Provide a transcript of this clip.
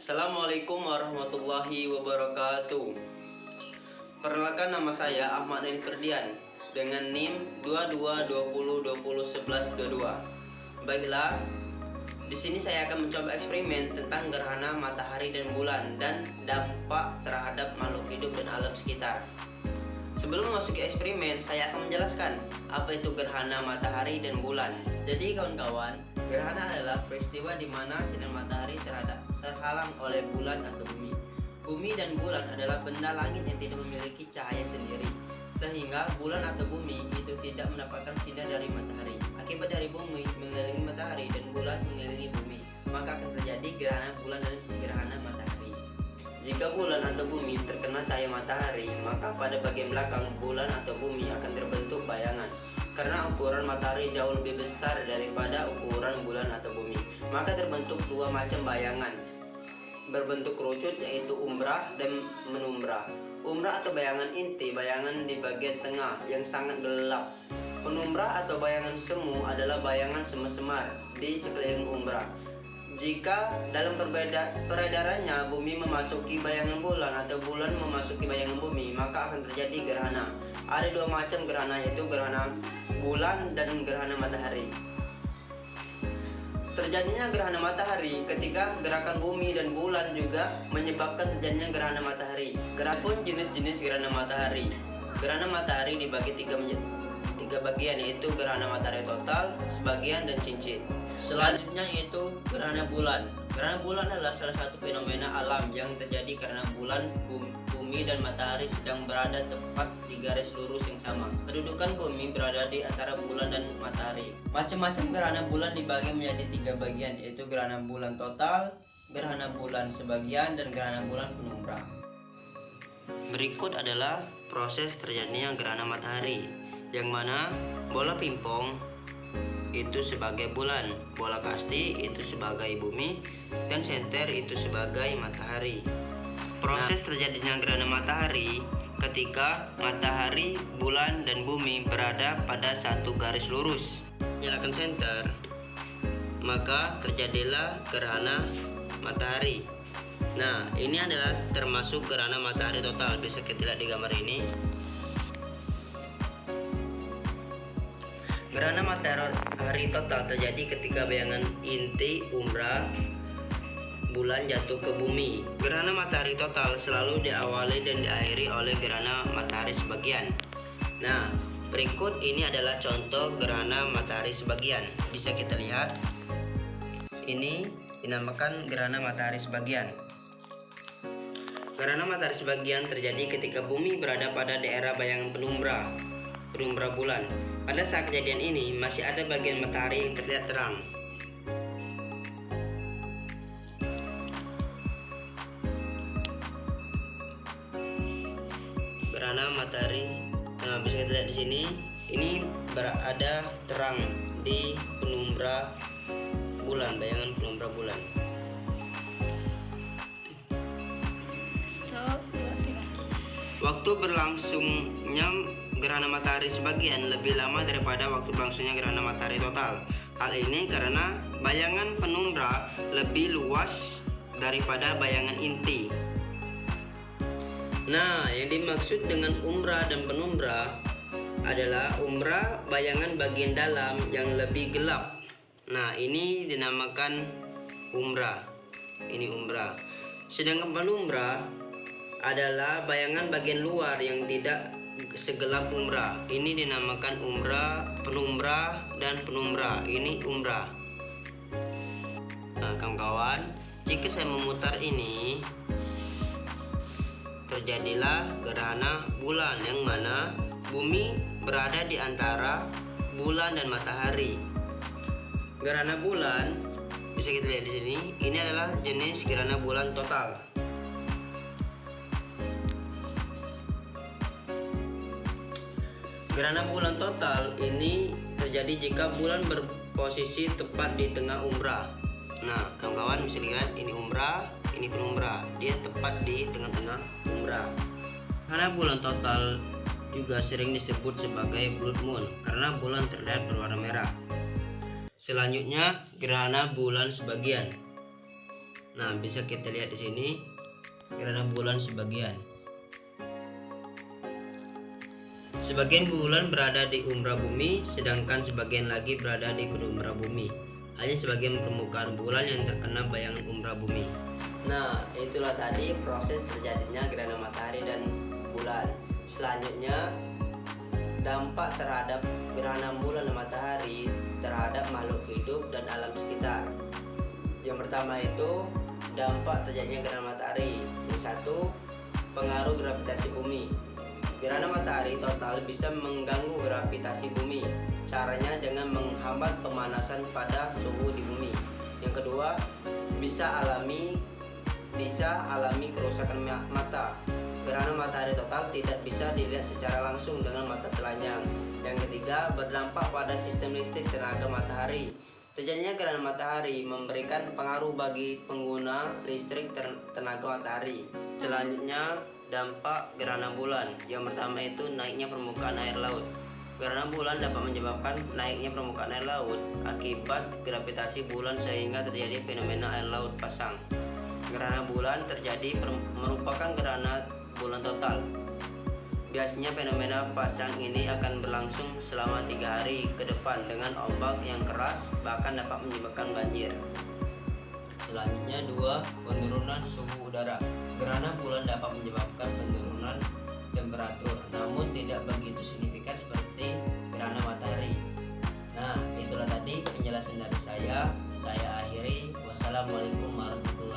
Assalamualaikum warahmatullahi wabarakatuh. Perkenalkan, nama saya Ahmad Nain Ferdian dengan NIM 2220201122. Baiklah, di sini saya akan mencoba eksperimen tentang gerhana matahari dan bulan dan dampak terhadap makhluk hidup dan alam sekitar. Sebelum memasuki eksperimen, saya akan menjelaskan apa itu gerhana matahari dan bulan. Jadi kawan-kawan, gerhana adalah peristiwa di mana sinar matahari terhalang oleh bulan atau bumi. Bumi dan bulan adalah benda langit yang tidak memiliki cahaya sendiri, sehingga bulan atau bumi itu tidak mendapatkan sinar dari matahari. Akibat dari bumi mengelilingi matahari dan bulan mengelilingi bumi, maka akan terjadi gerhana bulan dan gerhana matahari. Jika bulan atau bumi terkena cahaya matahari, maka pada bagian belakang bulan atau bumi akan terbentuk bayangan. Karena ukuran matahari jauh lebih besar daripada ukuran bulan atau bumi, maka terbentuk dua macam bayangan berbentuk kerucut, yaitu umrah dan penumbra. Umrah atau bayangan inti, bayangan di bagian tengah yang sangat gelap. Penumbra atau bayangan semu adalah bayangan semar-semar di sekeliling umrah. Jika dalam peredarannya bumi memasuki bayangan bulan atau bulan memasuki bayangan bumi, maka akan terjadi gerhana. Ada dua macam gerhana, yaitu gerhana bulan dan gerhana matahari. Terjadinya gerhana matahari ketika gerakan bumi dan bulan juga menyebabkan terjadinya gerhana matahari. Adapun jenis-jenis gerhana matahari. Gerhana matahari dibagi tiga bagian, yaitu gerhana matahari total, sebagian, dan cincin. Selanjutnya yaitu gerhana bulan. Gerhana bulan adalah salah satu fenomena alam yang terjadi karena bulan, bumi dan matahari sedang berada tepat di garis lurus yang sama. Kedudukan bumi berada di antara bulan dan matahari. Macam-macam gerhana bulan dibagi menjadi tiga bagian, yaitu gerhana bulan total, gerhana bulan sebagian, dan gerhana bulan penumbra. Berikut adalah proses terjadinya gerhana matahari, yang mana bola pingpong itu sebagai bulan, bola kasti itu sebagai bumi, dan senter itu sebagai matahari. Proses terjadinya gerhana matahari ketika matahari, bulan, dan bumi berada pada satu garis lurus. Nyalakan senter, maka terjadilah gerhana matahari. Nah, ini adalah termasuk gerhana matahari total. Bisa kita lihat di gambar ini. Gerhana matahari total terjadi ketika bayangan inti umrah bulan jatuh ke bumi. Gerhana matahari total selalu diawali dan diakhiri oleh gerhana matahari sebagian. Nah, berikut ini adalah contoh gerhana matahari sebagian. Bisa kita lihat. Ini dinamakan gerhana matahari sebagian. Gerhana matahari sebagian terjadi ketika bumi berada pada daerah bayangan penumbra bulan. Pada saat kejadian ini masih ada bagian matahari yang terlihat terang. Gerhana matahari, bisa kita lihat di sini. Ini berada terang di penumbra bulan, bayangan penumbra bulan. Waktu berlangsungnya gerhana matahari sebagian lebih lama daripada waktu berlangsungnya gerhana matahari total. Hal ini karena bayangan penumbra lebih luas daripada bayangan inti. Nah, yang dimaksud dengan umrah dan penumbra adalah umrah bayangan bagian dalam yang lebih gelap. Nah, ini dinamakan umrah. Ini umrah. Sedangkan penumbra adalah bayangan bagian luar yang tidak segelap umrah. Ini dinamakan umrah, penumbra, dan penumbra. Ini umrah. Nah, kawan-kawan, jika saya memutar ini, terjadilah gerhana bulan, yang mana bumi berada di antara bulan dan matahari. Gerhana bulan bisa kita lihat di sini. Ini adalah jenis gerhana bulan total. Gerhana bulan total ini terjadi jika bulan berposisi tepat di tengah umrah. Nah, kawan-kawan bisa lihat, ini umrah, ini penumbra. Dia tepat di tengah-tengah umrah. Gerhana bulan total juga sering disebut sebagai blood moon karena bulan terlihat berwarna merah. Selanjutnya, gerhana bulan sebagian. Nah, bisa kita lihat di sini gerhana bulan sebagian. Sebagian bulan berada di umbra bumi, sedangkan sebagian lagi berada di penumbra bumi. Hanya sebagian permukaan bulan yang terkena bayangan umbra bumi. Nah, itulah tadi proses terjadinya gerhana matahari dan bulan. Selanjutnya, dampak terhadap gerhana bulan dan matahari terhadap makhluk hidup dan alam sekitar. Yang pertama itu dampak terjadinya gerhana matahari. Yang satu, pengaruh gravitasi bumi. Gerhana matahari total bisa mengganggu gravitasi bumi. Caranya dengan menghambat pemanasan pada suhu di bumi. Yang kedua, bisa alami kerusakan mata. Gerhana matahari total tidak bisa dilihat secara langsung dengan mata telanjang. Yang ketiga, berdampak pada sistem listrik tenaga matahari. Terjadinya gerhana matahari memberikan pengaruh bagi pengguna listrik tenaga matahari. Selanjutnya, dampak gerhana bulan. Yang pertama itu naiknya permukaan air laut. Gerhana bulan dapat menyebabkan naiknya permukaan air laut akibat gravitasi bulan sehingga terjadi fenomena air laut pasang. Gerhana bulan terjadi merupakan gerhana bulan total. Biasanya fenomena pasang ini akan berlangsung selama 3 hari ke depan dengan ombak yang keras, bahkan dapat menyebabkan banjir. Selanjutnya 2. Penurunan suhu udara. Gerhana bulan dapat menyebabkan penurunan temperatur, namun tidak begitu signifikan seperti gerhana matahari. Nah, itulah tadi penjelasan dari saya. Saya akhiri. Wassalamualaikum warahmatullahi wabarakatuh.